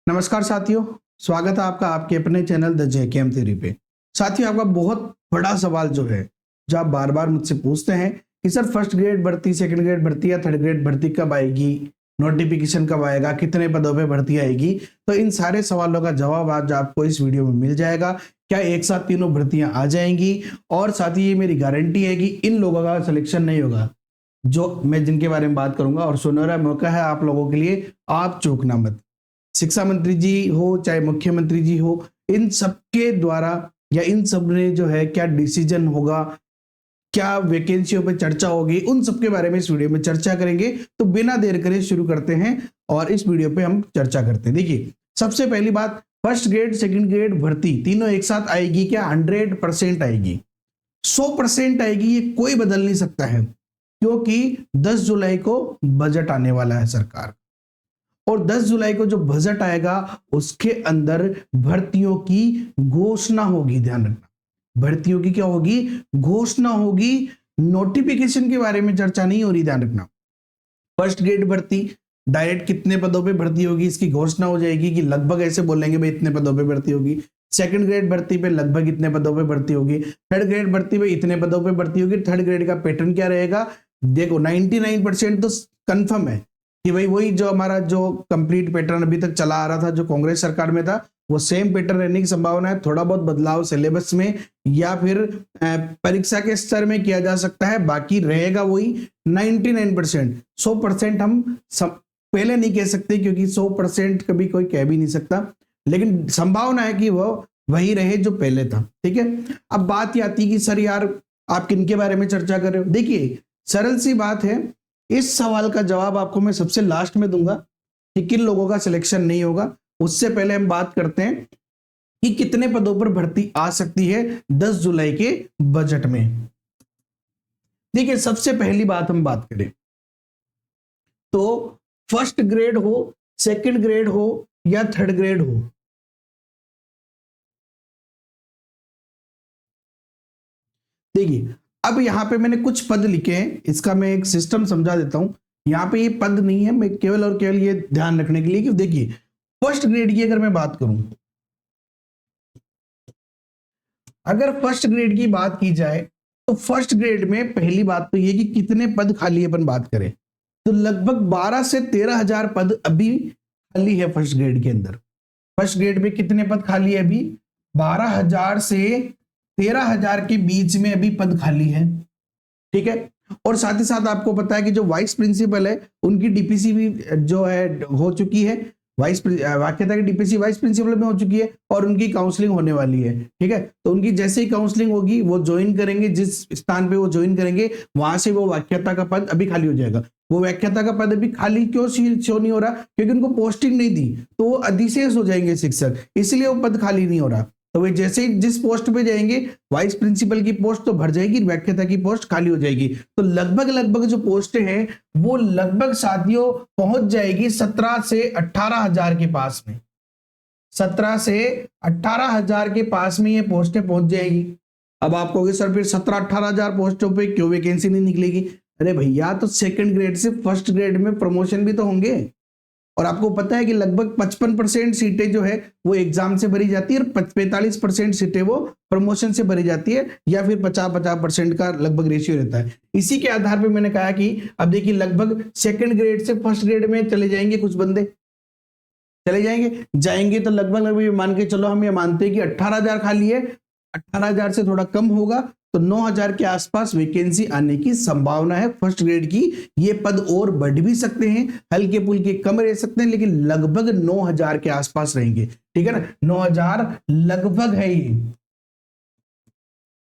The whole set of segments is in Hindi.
नमस्कार साथियों, स्वागत है आपका आपके अपने चैनल द जेकेएम थ्योरी पे। साथियों, आपका बहुत बड़ा सवाल जो आप बार बार मुझसे पूछते हैं कि सर फर्स्ट ग्रेड भर्ती, सेकंड ग्रेड भर्ती या थर्ड ग्रेड भर्ती कब आएगी, नोटिफिकेशन कब आएगा, कितने पदों पे भर्ती आएगी। तो इन सारे सवालों का जवाब आज आपको इस वीडियो में मिल जाएगा। क्या एक साथ तीनों भर्तियां आ जाएंगी, और साथ ही ये मेरी गारंटी है कि इन लोगों का सिलेक्शन नहीं होगा जो मैं जिनके बारे में बात करूंगा। और सुनहरा मौका है आप लोगों के लिए, आप चूकना मत। शिक्षा मंत्री जी हो चाहे मुख्यमंत्री जी हो, इन सबके द्वारा या इन सब ने जो है क्या डिसीजन होगा, क्या वैकेंसियों पे चर्चा होगी, उन सबके बारे में इस वीडियो में चर्चा करेंगे। तो बिना देर करे शुरू करते हैं और इस वीडियो पे हम चर्चा करते हैं। देखिए, सबसे पहली बात, फर्स्ट ग्रेड सेकंड ग्रेड भर्ती तीनों एक साथ आएगी क्या? 100% आएगी, 100% आएगी, ये कोई बदल नहीं सकता है, क्योंकि 10 जुलाई को बजट आने वाला है सरकार, और 10 जुलाई को जो बजट आएगा उसके अंदर भर्तियों की घोषणा होगी। ध्यान रखना, भर्तियों की क्या होगी? घोषणा होगी। नोटिफिकेशन के बारे में चर्चा नहीं हो रही, ध्यान रखना। फर्स्ट ग्रेड भर्ती डायरेक्ट कितने पदों पे भर्ती होगी इसकी घोषणा हो जाएगी कि लगभग ऐसे बोलेंगे भाई इतने पदों पे भर्ती होगी। सेकंड ग्रेड भर्ती पे लगभग इतने पदों पे भर्ती होगी। थर्ड ग्रेड भर्ती पे इतने पदों पे भर्ती होगी। थर्ड ग्रेड का पैटर्न क्या रहेगा? देखो, 99% तो कंफर्म है कि भाई वही जो हमारा जो कंप्लीट पैटर्न अभी तक चला आ रहा था, जो कांग्रेस सरकार में था, वो सेम पैटर्न रहने की संभावना है। थोड़ा बहुत बदलाव सिलेबस में या फिर परीक्षा के स्तर में किया जा सकता है, बाकी रहेगा वही 99%। 100% हम पहले नहीं कह सकते, क्योंकि 100% कभी कोई कह भी नहीं सकता, लेकिन संभावना है कि वो वही रहे जो पहले था। ठीक है, अब बात ये आती है कि सर यार आप किनके बारे में चर्चा कर रहे हो। देखिए, सरल सी बात है, इस सवाल का जवाब आपको मैं सबसे लास्ट में दूंगा कि किन लोगों का सिलेक्शन नहीं होगा। उससे पहले हम बात करते हैं कि कितने पदों पर भर्ती आ सकती है 10 जुलाई के बजट में। देखिए, सबसे पहली बात हम बात करें तो फर्स्ट ग्रेड हो, सेकंड ग्रेड हो या थर्ड ग्रेड हो, देखिए अब यहां पे मैंने कुछ पद लिखे हैं, इसका मैं एक सिस्टम समझा देता हूं। यहां पे ये पद नहीं है, मैं केवल और केवल ये ध्यान रखने के लिए कि देखिए, फर्स्ट ग्रेड की अगर मैं बात करूं, अगर फर्स्ट ग्रेड की बात की जाए तो फर्स्ट ग्रेड में पहली बात तो ये कि कितने पद खाली अपन बात करें तो लगभग 12 से 13 हजार पद अभी खाली है फर्स्ट ग्रेड के अंदर। फर्स्ट ग्रेड में कितने पद खाली है अभी? 12,000 से 13,000 के बीच में अभी पद खाली है। ठीक है, और साथ ही साथ आपको पता है कि जो वाइस प्रिंसिपल है उनकी डीपीसी भी जो है हो चुकी है, वाक्यता की डीपीसी वाइस प्रिंसिपल में हो चुकी है, और उनकी काउंसलिंग होने वाली है। ठीक है, तो उनकी जैसे ही काउंसलिंग होगी वो ज्वाइन करेंगे, जिस स्थान पे वो ज्वाइन करेंगे वहां से वो वाक्यता का पद अभी खाली हो जाएगा। वो व्याख्याता का पद अभी खाली क्यों शो नहीं हो रहा? क्योंकि उनको पोस्टिंग नहीं दी, तो वो अधिशेष हो जाएंगे शिक्षक, इसलिए वो पद खाली नहीं हो रहा। तो वे जैसे ही जिस पोस्ट पे जाएंगे, वाइस प्रिंसिपल की पोस्ट तो भर जाएगी, व्याख्याता की पोस्ट खाली हो जाएगी। तो लगभग लगभग जो पोस्टें हैं वो लगभग साथियों पहुंच जाएगी 17 से 18 हजार के पास में। 17 से 18 हजार के पास में ये पोस्टें पहुंच जाएगी। अब आप कहोगे सर फिर 17-18 हजार पोस्टों पे क्यों वैकेंसी नहीं निकलेगी? अरे भैया, तो सेकंड ग्रेड से फर्स्ट ग्रेड में प्रमोशन भी तो होंगे, और आपको पता है कि लगभग 55% सीटें जो है वो एग्जाम से भरी जाती है, और 45% सीटें वो प्रमोशन से भरी जाती है, या फिर 50-50% का लगभग रेशियो रहता है। इसी के आधार पे मैंने कहा कि अब देखिए, लगभग सेकंड ग्रेड से फर्स्ट ग्रेड में चले जाएंगे कुछ बंदे, चले जाएंगे तो लगभग लगभग मान के चलो, हम ये मानते हैं कि 18,000 खाली है, 18,000 से थोड़ा कम होगा तो 9,000 के आसपास वैकेंसी आने की संभावना है फर्स्ट ग्रेड की। ये पद और बढ़ भी सकते हैं, हल्के फुल्के कम रह सकते हैं, लेकिन लगभग 9,000 के आसपास रहेंगे। ठीक है ना, 9,000 लगभग है ये,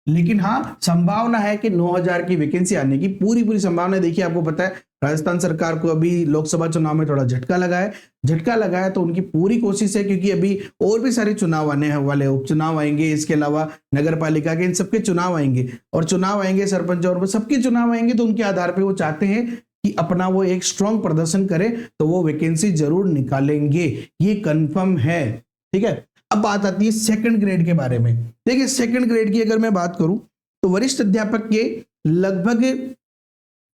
लेकिन हाँ संभावना है कि 9,000 की वैकेंसी आने की पूरी संभावना है। देखिए, आपको पता है राजस्थान सरकार को अभी लोकसभा चुनाव में थोड़ा झटका लगा है, तो उनकी पूरी कोशिश है, क्योंकि अभी और भी सारे चुनाव आने वाले, उपचुनाव आएंगे, इसके अलावा नगर पालिका के इन सबके चुनाव आएंगे, और चुनाव आएंगे सरपंच और सबके चुनाव आएंगे, तो उनके आधार पर वो चाहते हैं कि अपना वो एक स्ट्रॉन्ग प्रदर्शन करे, तो वो वैकेंसी जरूर निकालेंगे, ये कंफर्म है। ठीक है, अब बात आती है सेकंड ग्रेड के बारे में। देखिए, सेकंड ग्रेड की अगर मैं बात करूं तो वरिष्ठ अध्यापक के लगभग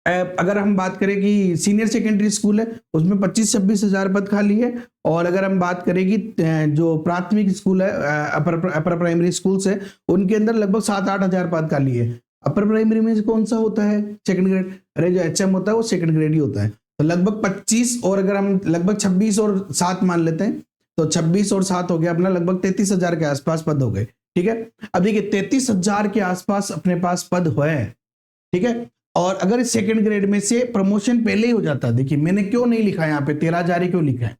अगर हम बात करें कि सीनियर सेकेंडरी स्कूल है उसमें 25-26 हजार पद खाली है। और अगर हम बात करें कि जो प्राथमिक स्कूल है, अपर प्राइमरी स्कूल्स है, उनके अंदर लगभग 7-8 हजार पद खाली है। अपर प्राइमरी में कौन सा होता है? Second grade. अरे जो एचएम होता है वो सेकंड ग्रेड ही होता है। तो लगभग 25 और अगर हम लगभग 26 और 7 मान लेते हैं तो 26 और 7 हो गया अपना लगभग 33 हजार के आसपास पद हो गए। ठीक है, अब देखिए 33 हजार के आसपास अपने पास पद है। ठीक है, और अगर सेकंड ग्रेड में से प्रमोशन पहले ही हो जाता, देखिए मैंने क्यों नहीं लिखा यहाँ पे 13 हजार ही क्यों लिखा है।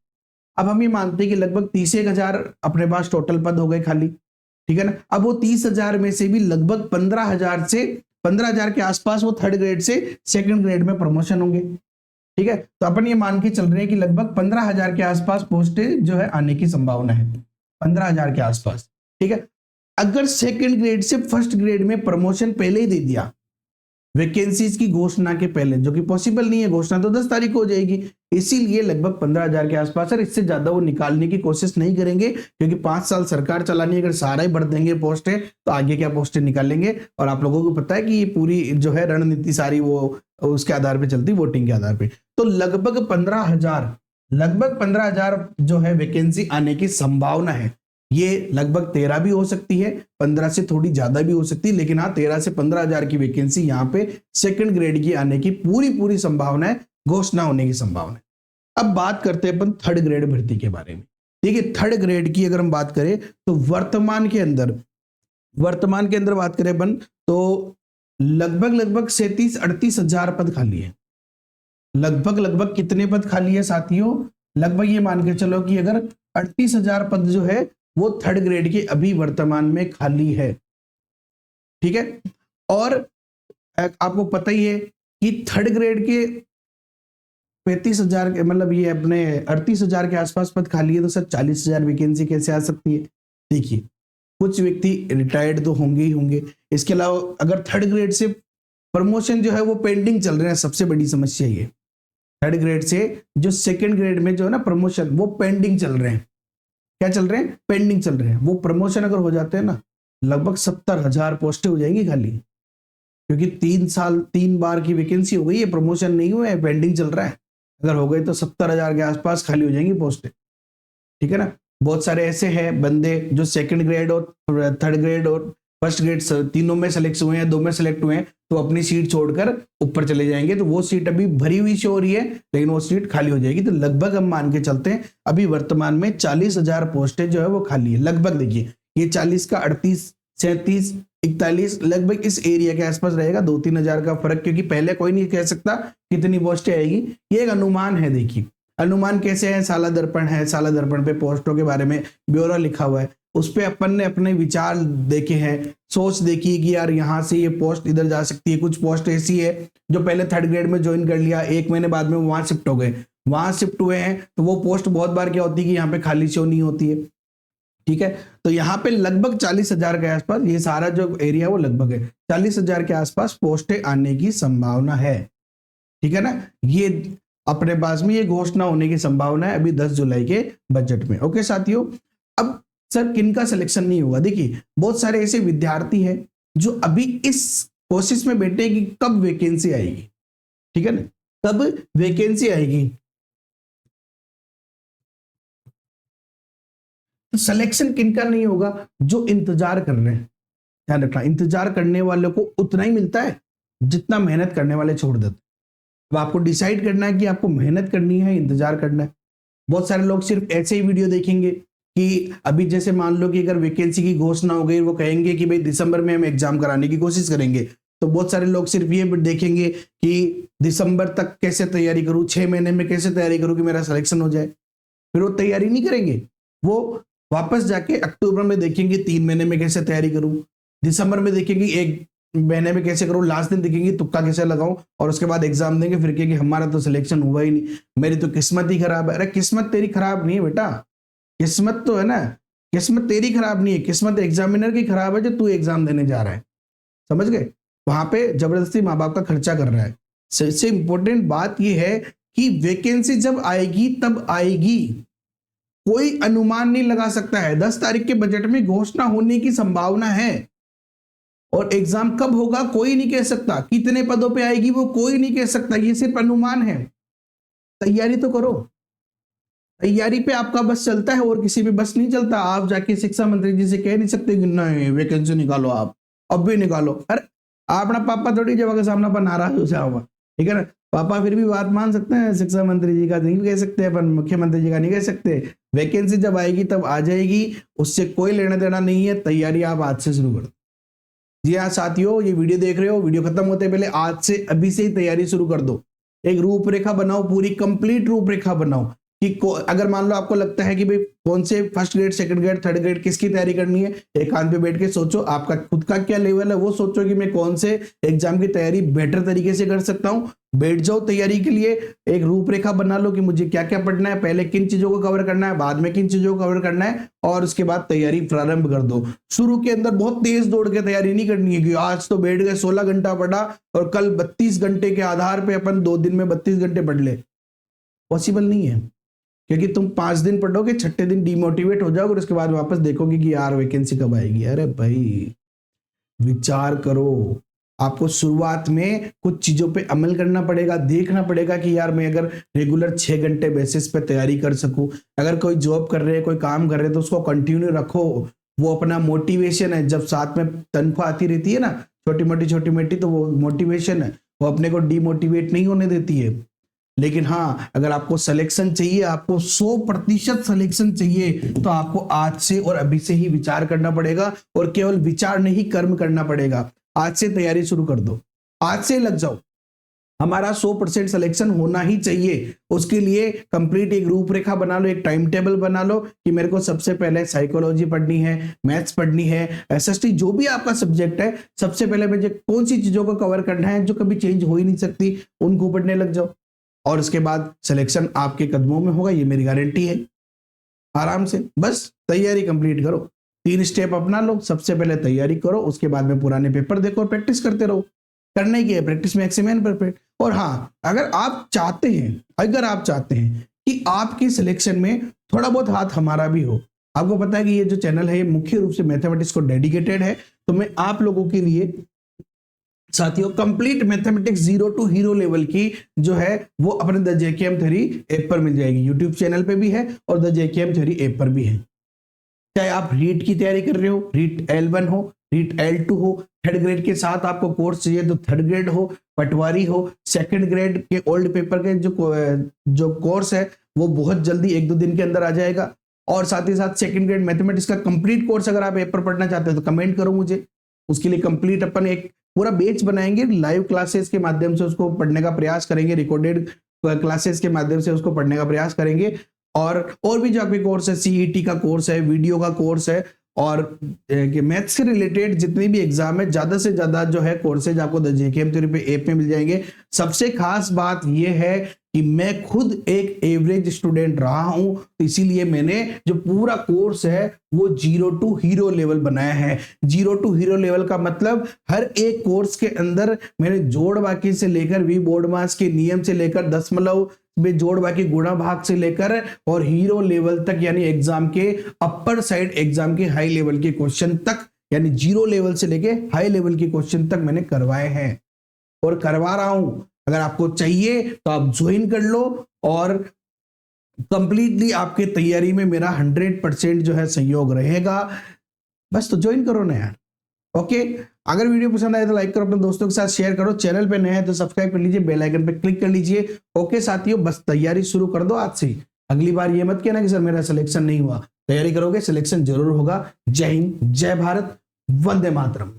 अब हम ये मानते हैं कि लगभग 31 हजार अपने पास टोटल पद हो गए खाली। ठीक है ना, अब वो 30 हजार में से भी लगभग 15 हजार के आसपास वो थर्ड ग्रेड से सेकंड ग्रेड में प्रमोशन होंगे। ठीक है, तो अपन ये मान के चल रहे हैं कि लगभग 15 हजार के आसपास पोस्टें जो है आने की संभावना है, 15 हजार के आसपास। ठीक है, अगर सेकंड ग्रेड से फर्स्ट ग्रेड में प्रमोशन पहले ही दे दिया वैकेंसीज की घोषणा के पहले, जो कि पॉसिबल नहीं है, घोषणा तो 10 तारीख को हो जाएगी, इसीलिए लगभग 15 हजार के आसपास, और इससे ज्यादा वो निकालने की कोशिश नहीं करेंगे क्योंकि 5 साल सरकार चलानी है। अगर सारा ही भर देंगे पोस्टें तो आगे क्या पोस्टें निकालेंगे। और आप लोगों को पता है कि ये पूरी जो है रणनीति सारी वो उसके आधार पर चलती, वोटिंग के आधार पर। तो लगभग 15 हजार जो है वैकेंसी आने की संभावना है। ये लगभग 13 भी हो सकती है, 15 से थोड़ी ज्यादा भी हो सकती है, लेकिन हाँ 13 से 15 हजार की वैकेंसी यहाँ पे सेकंड ग्रेड की आने की पूरी संभावना है, घोषणा होने की संभावना है। अब बात करते हैं अपन थर्ड ग्रेड भर्ती के बारे में। देखिए थर्ड ग्रेड की अगर हम बात करें तो वर्तमान के अंदर बात करें अपन तो लगभग 37-38 हजार पद खाली है। लगभग कितने पद खाली है साथियों? लगभग ये मान के चलो कि अगर 38 हजार पद जो है वो थर्ड ग्रेड के अभी वर्तमान में खाली है। ठीक है, और आपको पता ही है कि थर्ड ग्रेड के 35 हजार के मतलब ये अपने 38 हजार के आसपास पद खाली है, तो सर 40 हजार वैकेंसी कैसे आ सकती है? देखिए कुछ व्यक्ति रिटायर्ड तो होंगे ही होंगे, इसके अलावा अगर थर्ड ग्रेड से प्रमोशन जो है वो पेंडिंग चल रहे हैं, सबसे बड़ी समस्या ये थर्ड ग्रेड से जो सेकंड ग्रेड में जो है ना प्रमोशन वो पेंडिंग चल रहे हैं। क्या चल रहे हैं? पेंडिंग चल रहे हैं। वो प्रमोशन अगर हो जाते हैं ना लगभग 70 हजार पोस्टें हो जाएंगी खाली, क्योंकि 3 बार की वैकेंसी हो गई है, प्रमोशन नहीं हुआ है, पेंडिंग चल रहा है। अगर हो गए तो 70 हजार के आसपास खाली हो जाएंगी पोस्टें। ठीक है ना, बहुत सारे ऐसे हैं बंदे जो सेकंड ग्रेड और थर्ड ग्रेड और फर्स्ट ग्रेड तीनों में सेलेक्ट हुए हैं, 2 में सेलेक्ट हुए हैं, तो अपनी सीट छोड़कर ऊपर चले जाएंगे। तो वो सीट अभी भरी हुई शो हो रही है, लेकिन वो सीट खाली हो जाएगी। तो लगभग हम मान के चलते हैं अभी वर्तमान में 40 हजार पोस्टें जो है वो खाली है। लगभग देखिए ये 40 का 38, 37, 41 लगभग इस एरिया के आसपास रहेगा, 2-3 हजार का फर्क, क्योंकि पहले कोई नहीं कह सकता कितनी पोस्टें आएगी। ये एक अनुमान है। देखिए अनुमान कैसे है? साला दर्पण है, साला दर्पण पे पोस्टों के बारे में ब्यौरा लिखा हुआ है, उस पे अपन ने अपने विचार देखे हैं, सोच देखी कि यार यहाँ से ये पोस्ट इधर जा सकती है। कुछ पोस्ट ऐसी है जो पहले थर्ड ग्रेड में ज्वाइन कर लिया, 1 महीने बाद में वहां शिफ्ट हो गए, वहां शिफ्ट हुए हैं, तो वो पोस्ट बहुत बार क्या होती है कि यहाँ पे खाली शो नहीं होती है। ठीक है, तो यहाँ पे लगभग 40 हजार के आसपास ये सारा जो एरिया वो लगभग है 40 हजार के आसपास पोस्टें आने की संभावना है। ठीक है ना, ये अपने पास में ये घोषणा होने की संभावना है अभी 10 जुलाई के बजट में। ओके साथियों, अब सर किनका सिलेक्शन नहीं होगा? देखिए बहुत सारे ऐसे विद्यार्थी हैं जो अभी इस कोशिश में बैठे कि कब वैकेंसी आएगी। ठीक है ना, कब वैकेंसी आएगी। तो सिलेक्शन किनका नहीं होगा? जो इंतजार कर रहे हैं। ध्यान रखना, इंतजार करने वालों को उतना ही मिलता है जितना मेहनत करने वाले छोड़ देते। अब आपको डिसाइड करना है कि आपको मेहनत करनी है, इंतजार करना है। बहुत सारे लोग सिर्फ ऐसे ही वीडियो देखेंगे कि अभी जैसे मान लो कि अगर वैकेंसी की घोषणा हो गई, वो कहेंगे कि भाई दिसंबर में हम एग्जाम कराने की कोशिश करेंगे, तो बहुत सारे लोग सिर्फ ये देखेंगे कि दिसंबर तक कैसे तैयारी करूं, 6 महीने में कैसे तैयारी करूं कि मेरा सिलेक्शन हो जाए। फिर वो तैयारी नहीं करेंगे, वो वापस जाके अक्टूबर में देखेंगे 3 महीने में कैसे तैयारी करूं, दिसंबर में देखेंगे 1 महीने में कैसे करूं, लास्ट दिन देखेंगे तुक्का कैसे लगाऊं, और उसके बाद एग्जाम देंगे, फिर कहेंगे हमारा तो सिलेक्शन हुआ ही नहीं, मेरी तो किस्मत ही खराब है। अरे किस्मत तेरी खराब नहीं है बेटा, किस्मत तो है ना, किस्मत तेरी खराब नहीं है, किस्मत एग्जामिनर की खराब है जो तू एग्जाम देने जा रहा है। समझ गए? वहां पे जबरदस्ती माँ बाप का खर्चा कर रहा है। सबसे इंपॉर्टेंट बात यह है कि वैकेंसी जब आएगी तब आएगी, कोई अनुमान नहीं लगा सकता है। 10 तारीख के बजट में घोषणा होने की संभावना है, और एग्जाम कब होगा कोई नहीं कह सकता, कितने पदों पे आएगी वो कोई नहीं कह सकता, ये सिर्फ अनुमान है। तैयारी तो करो, तैयारी पे आपका बस चलता है और किसी पे बस नहीं चलता। आप जाके शिक्षा मंत्री जी से कह नहीं सकते कि नहीं वैकेंसी निकालो, आप अब भी निकालो। अरे अपना पापा थोड़ी जगह के सामने पर नाराज हो जाओगा, ठीक है ना। पापा फिर भी बात मान सकते हैं, शिक्षा मंत्री जी का नहीं कह सकते अपन, मुख्यमंत्री जी का नहीं कह सकते। वैकेंसी जब आएगी तब आ जाएगी, उससे कोई लेना देना नहीं है। तैयारी आप आज से शुरू कर दो। जी हाँ साथियों, ये वीडियो देख रहे हो, वीडियो खत्म होते पहले आज से अभी से ही तैयारी शुरू कर दो। एक रूपरेखा बनाओ, पूरी कंप्लीट रूपरेखा बनाओ कि अगर मान लो आपको लगता है कि भाई कौन से first grade, second grade, third grade किसकी तैयारी करनी है, एकांत पे बैठ के सोचो। आपका खुद का क्या लेवल है वो सोचो कि मैं कौन से एग्जाम की तैयारी बेटर तरीके से कर सकता हूं। बैठ जाओ तैयारी के लिए, एक रूपरेखा बना लो कि मुझे क्या क्या पढ़ना है, पहले किन चीजों को कवर करना है, बाद में किन चीजों को कवर करना है, और उसके बाद तैयारी प्रारंभ कर दो। शुरू के अंदर बहुत तेज दौड़ के तैयारी नहीं करनी है कि आज तो बैठ गए 16 घंटा पढ़ा और कल 32 घंटे के आधार पे अपन 2 दिन में 32 घंटे पढ़ ले। पॉसिबल नहीं है, क्योंकि तुम 5 दिन पढ़ोगे, छठे दिन डिमोटिवेट हो जाओगे और उसके बाद वापस देखोगे कि यार वैकेंसी कब आएगी। अरे भाई विचार करो। आपको शुरुआत में कुछ चीजों पे अमल करना पड़ेगा, देखना पड़ेगा कि यार मैं अगर रेगुलर 6 घंटे बेसिस पे तैयारी कर सकूं, अगर कोई जॉब कर रहे हैं, कोई काम कर रहे हैं तो उसको कंटिन्यू रखो। वो अपना मोटिवेशन है, जब साथ में तनख्वाह आती रहती है ना छोटी मोटी, तो वो मोटिवेशन है, वो अपने को डिमोटिवेट नहीं होने देती है। लेकिन हाँ, अगर आपको सिलेक्शन चाहिए, आपको 100% सिलेक्शन चाहिए, तो आपको आज से और अभी से ही विचार करना पड़ेगा, और केवल विचार नहीं कर्म करना पड़ेगा। आज से तैयारी शुरू कर दो, आज से लग जाओ। हमारा 100% सिलेक्शन होना ही चाहिए। उसके लिए कंप्लीट एक रूपरेखा बना लो, एक टाइम टेबल बना लो कि मेरे को सबसे पहले साइकोलॉजी पढ़नी है, मैथ्स पढ़नी है, एसएसटी जो भी आपका सब्जेक्ट है, सबसे पहले मुझे कौन सी चीजों को कवर करना है जो कभी चेंज हो ही नहीं सकती, उनको पढ़ने लग जाओ। और उसके बाद सिलेक्शन आपके कदमों में होगा, ये मेरी गारंटी है। आराम से बस तैयारी कंप्लीट करो, 3 स्टेप अपना लो। सबसे पहले तैयारी करो, उसके बाद में पुराने पेपर देखो और प्रैक्टिस करते रहो। करने की है प्रैक्टिस में मैन परफेक्ट। और हाँ, अगर आप चाहते हैं कि आपकी सिलेक्शन में थोड़ा बहुत हाथ हमारा भी हो, आपको पता है कि ये जो चैनल है ये मुख्य रूप से मैथमेटिक्स को डेडिकेटेड है, तो मैं आप लोगों के लिए साथियों complete mathematics 0 to hero level की जो है वो अपने द जेकेएम थ्योरी ऐप पर मिल जाएगी। यूट्यूब चैनल पे भी है और द जेकेएम थ्योरी ऐप पर भी है। चाहे आप रीट की तैयारी कर रहे हो, रीट L1 हो, रीट L2 हो, थर्ड ग्रेड के साथ आपको कोर्स चाहिए तो थर्ड ग्रेड हो, पटवारी हो, सेकंड ग्रेड के ओल्ड पेपर के जो कोर्स है वो बहुत जल्दी 1-2 दिन के अंदर आ जाएगा। और साथ ही साथ सेकंड ग्रेड मैथमेटिक्स का कंप्लीट कोर्स अगर आप ऐप पर पढ़ना चाहते हो तो कमेंट करो मुझे, उसके लिए कंप्लीट अपन एक पूरा बैच बनाएंगे, लाइव क्लासेस के माध्यम से उसको पढ़ने का प्रयास करेंगे, रिकॉर्डेड क्लासेस के माध्यम से उसको पढ़ने का प्रयास करेंगे। और भी जो आपके कोर्स है, सीईटी का कोर्स है, वीडियो का कोर्स है, और मैथ्स से रिलेटेड जितने भी एग्जाम है, ज्यादा से ज्यादा जो है कोर्सेज आपको द जेकेएम थ्योरी पे ऐप में मिल जाएंगे। सबसे खास बात यह है कि मैं खुद एक एवरेज स्टूडेंट रहा हूं, तो इसीलिए मैंने जो पूरा कोर्स है वो 0 to हीरो लेवल बनाया है। 0 to हीरो लेवल का मतलब हर एक कोर्स के अंदर मैंने जोड़ बाकी से लेकर वी बोर्ड मास के नियम से लेकर दशमलव में जोड़ बाकी गुणा भाग से लेकर और हीरो लेवल तक, यानी एग्जाम के अपर साइड, एग्जाम के हाई लेवल के क्वेश्चन तक, यानी 0 लेवल से लेके हाई लेवल के क्वेश्चन तक मैंने करवाए हैं और करवा रहा हूं। अगर आपको चाहिए तो आप ज्वाइन कर लो, और कंप्लीटली आपके तैयारी में मेरा 100% जो है सहयोग रहेगा। बस तो ज्वाइन करो ना यार। ओके, अगर वीडियो पसंद आए तो लाइक करो, अपने दोस्तों के साथ शेयर करो, चैनल पे नए हैं तो सब्सक्राइब कर लीजिए, बेल आइकन पे क्लिक कर लीजिए। ओके साथियों, बस तैयारी शुरू कर दो आज से। अगली बार ये मत कहना कि सर मेरा सिलेक्शन नहीं हुआ। तैयारी करोगे, सिलेक्शन जरूर होगा। जय हिंद, जय भारत, वंदे मातरम।